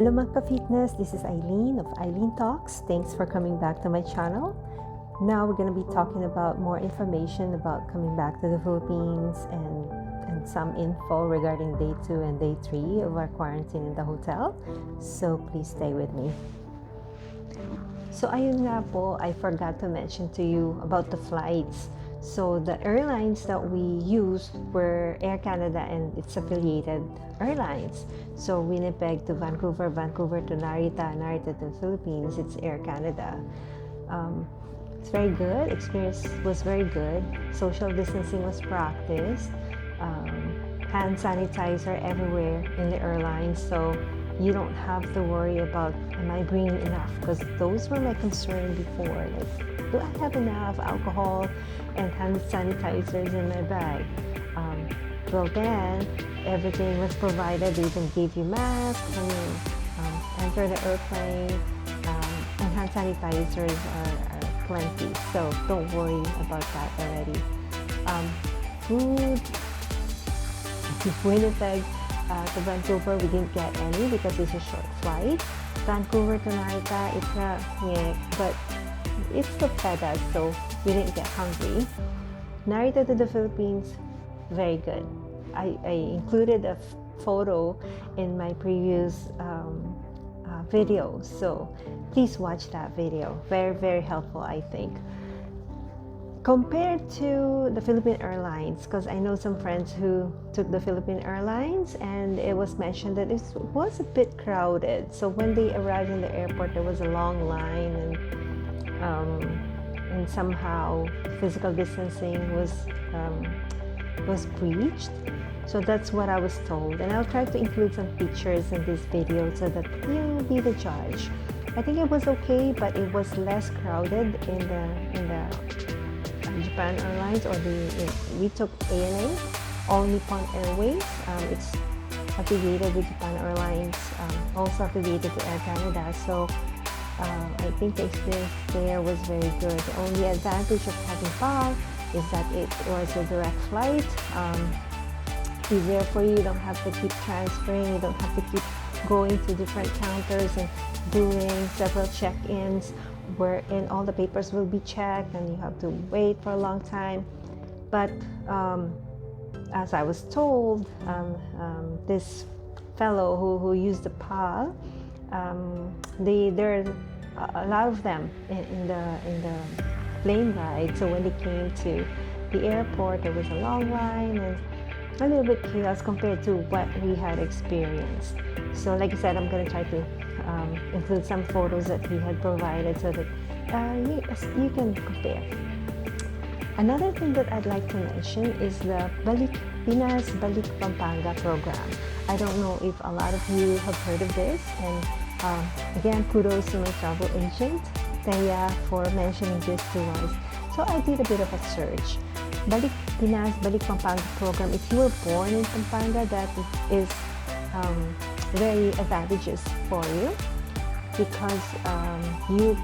Hello mga ka-fitness, this is Eileen of Eileen Talks. Thanks for coming back to my channel. Now we're going to be talking about more information about coming back to the Philippines and some info regarding day 2 and day 3 of our quarantine in the hotel. So please stay with me. So ayun nga po, I forgot to mention to you about the flights. So the airlines that we used were Air Canada and its affiliated airlines. So Winnipeg to Vancouver, Vancouver to Narita, Narita to Philippines, it's Air Canada. It's very good. Experience was very good. Social distancing was practiced. Hand sanitizer everywhere in the airlines, so you don't have to worry about, am I bringing enough? Because those were my concern before. Like, do I have enough alcohol and hand sanitizers in my bag? Well, then everything was provided. They even gave you masks when you enter the airplane, and hand sanitizers are plenty. So don't worry about that already. Food, Winnipeg to Vancouver, we didn't get any because it's a short flight. Vancouver to Narita, it's but it's still fed us, so we didn't get hungry. Narita to the Philippines, very good. I included a photo in my previous video, so please watch that video. Very, very helpful, I think. Compared to the Philippine Airlines, because I know some friends who took the Philippine Airlines and it was mentioned that it was a bit crowded. So when they arrived in the airport, there was a long line and somehow physical distancing was breached. So that's what I was told, and I'll try to include some pictures in this video so that you'll be the judge. I think it was okay, but it was less crowded in the Japan Airlines, or we took ANA, All Nippon Airways. It's affiliated with Japan Airlines, also affiliated to Air Canada. So I think the experience there was very good. The only advantage of having PAL is that it was a direct flight. Easier for you. You don't have to keep transferring. You don't have to keep going to different counters and doing several check-ins wherein all the papers will be checked and you have to wait for a long time. But as I was told, this fellow who used the PAL, there are a lot of them in the plane ride. So when they came to the airport, there was a long line and a little bit chaos compared to what we had experienced. So like I said, I'm going to try to include some photos that he had provided so that you can compare. Another thing that I'd like to mention is the Pinas Balikvampanga program. I don't know if a lot of you have heard of this, and again, kudos to my travel agent, Thea, for mentioning this to us. So I did a bit of a search. Pinas Balikvampanga program, if you were born in Pampanga, that is very advantageous for you because you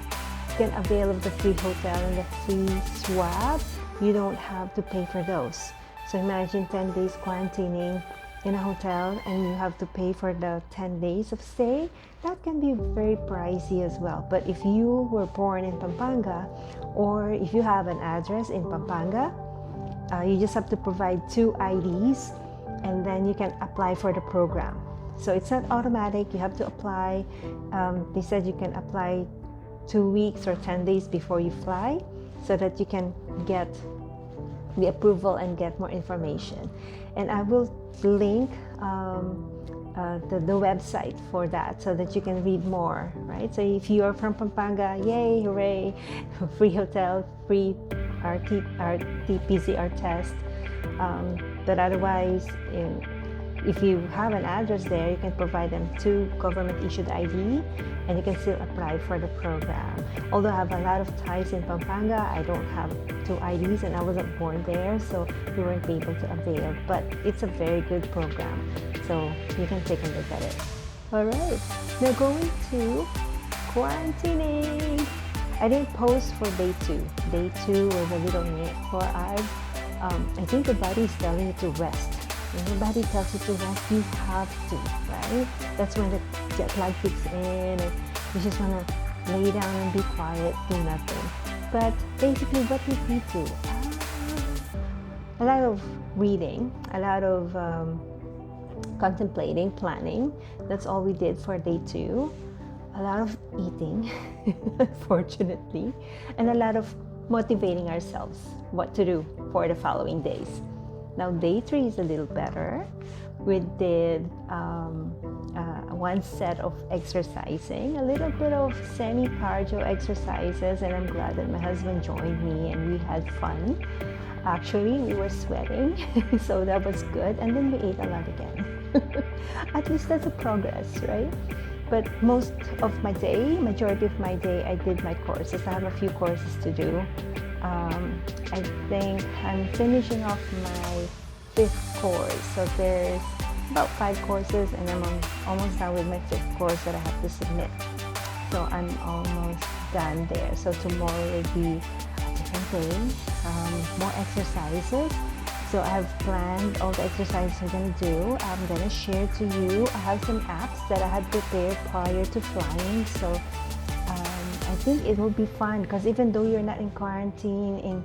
can avail of the free hotel and the free swab. You don't have to pay for those. So imagine 10 days quarantining in a hotel and you have to pay for the 10 days of stay. That can be very pricey as well. But if you were born in Pampanga, or if you have an address in Pampanga, you just have to provide 2 IDs and then you can apply for the program. So it's not automatic, you have to apply. They said you can apply 2 weeks or 10 days before you fly so that you can get the approval and get more information. And I will link the website for that so that you can read more, right? So if you are from Pampanga, yay, hooray, free hotel, free RT-PCR test. But otherwise, if you have an address there, you can provide them 2 government-issued ID and you can still apply for the program. Although I have a lot of ties in Pampanga, I don't have 2 IDs and I wasn't born there, so we weren't able to avail. But it's a very good program, so you can take a look at it. Alright, now going to quarantining. I didn't post for day 2. Day 2 was a little meh for us. I think the body is telling you to rest. When your body tells you to rest, you have to, right? That's when the jet lag kicks in and you just want to lay down and be quiet, do nothing. But basically, what did we do? A lot of reading, a lot of contemplating, planning. That's all we did for day 2. A lot of eating, unfortunately, and a lot of motivating ourselves what to do for the following days. Now, day 3 is a little better. We did one set of exercising, a little bit of semi-cardio exercises, and I'm glad that my husband joined me and we had fun. Actually, we were sweating, so that was good. And then we ate a lot again. At least that's a progress, right? But most of my day, majority of my day, I did my courses. I have a few courses to do. I think I'm finishing off my 5th course. So there's about 5 courses and I'm almost done with my 5th course that I have to submit. So I'm almost done there. So tomorrow will be a different day, more exercises. So I've planned all the exercises I'm going to do. I'm going to share to you. I have some apps that I had prepared prior to flying. So I think it will be fun because even though you're not in quarantine,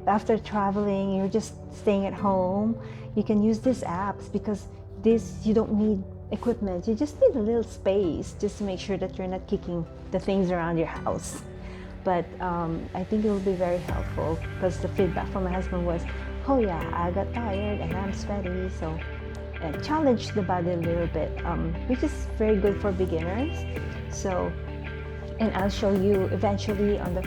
after traveling, you're just staying at home, you can use these apps because you don't need equipment. You just need a little space just to make sure that you're not kicking the things around your house. But I think it will be very helpful because the feedback from my husband was, oh yeah, I got tired and I'm sweaty, so challenge the body a little bit, which is very good for beginners. So, and I'll show you eventually on the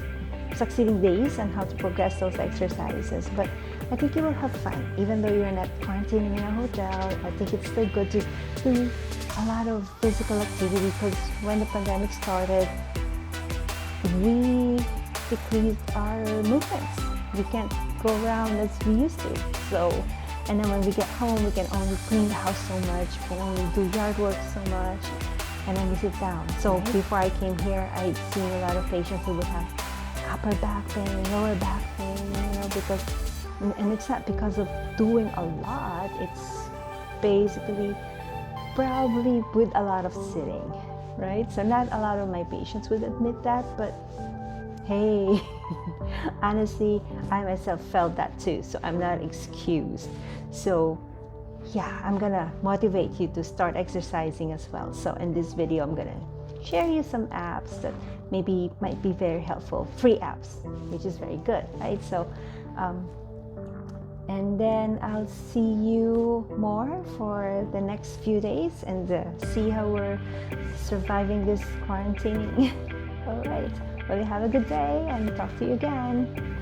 succeeding days on how to progress those exercises. But I think you will have fun, even though you're not quarantining in a hotel. I think it's still good to do a lot of physical activity because when the pandemic started, we decreased our movements. We can't go around as we used to. So, and then when we get home, we can only clean the house so much, we can only do yard work so much, and then we sit down. So before I came here, I'd seen a lot of patients who would have upper back pain, lower back pain, because, and it's not because of doing a lot, it's basically probably with a lot of sitting, right? So not a lot of my patients would admit that, but hey, honestly, I myself felt that too, so I'm not excused. So yeah, I'm gonna motivate you to start exercising as well. So in this video, I'm gonna share you some apps that maybe might be very helpful, free apps, which is very good, right? So, and then I'll see you more for the next few days and see how we're surviving this quarantining. All right. Well, you have a good day and talk to you again.